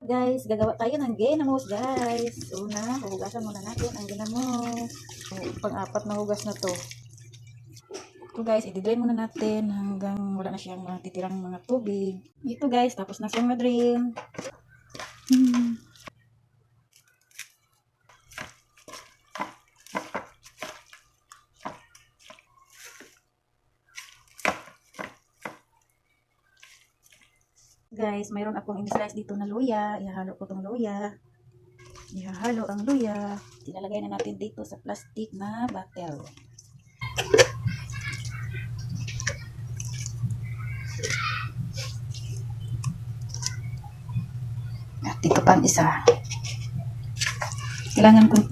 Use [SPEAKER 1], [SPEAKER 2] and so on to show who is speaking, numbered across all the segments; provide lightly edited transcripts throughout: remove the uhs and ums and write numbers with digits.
[SPEAKER 1] Guys, gagawa tayo ng ginamos, guys. Una, hugasan muna natin ang ginamos. Pang-apat na hugas na to. Ito guys, i-drain muna natin hanggang wala na siyang mga titirang mga tubig. Ito guys, tapos na siyang ma-drain. Guys, mayroon akong in-slice dito na luya. Ihahalo ko tong luya. Ihahalo ang luya. Tinalagay na natin dito sa plastic na bottle. At ito pang isa. Kailangan kong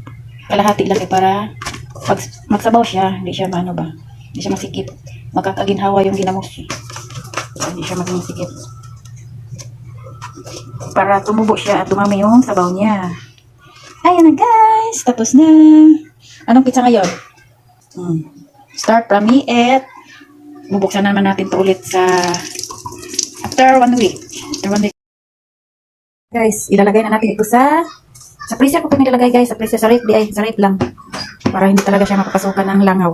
[SPEAKER 1] kalahati lang para pag magsabaw siya, hindi siya maano ba? Hindi siya masikip. Magkakaginhawa yung ginamos. Hindi siya maging masikip. Para tumubo siya at dumami yung sabaw niya. Ayan na guys, tapos na. Anong pizza ngayon? Start from me at bubuksan naman natin to ulit sa after 1 week. Guys, ilalagay na natin ito sa freezer ko ito nilalagay guys. Sa freezer, sa ref lang. Para hindi talaga siya mapapasukan ng langaw.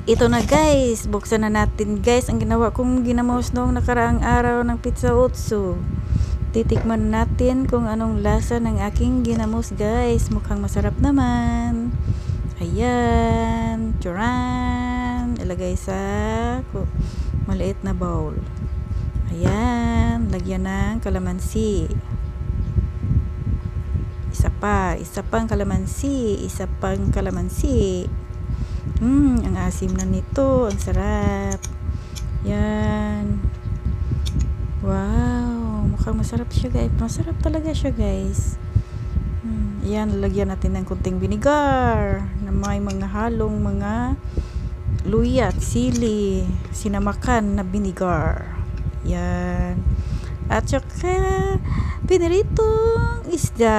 [SPEAKER 2] Ito na guys, buksan na natin guys ang ginawa kong ginamos noong nakaraang araw ng Pizza Otso. Titikman natin kung anong lasa ng aking ginamos guys. Mukhang masarap naman. Ayan, churan. Ilagay sa maliit na bowl. Ayan, lagyan ng kalamansi. Isa pang kalamansi. Ang asim na nito, ang sarap. Yan. Wow, mukhang masarap siya guys. Masarap talaga siya guys. Yan, lalagyan natin ng kunting vinegar na may mga halong mga luya at sili. Sinamakan na vinegar. Yan. At saka piniritong isda.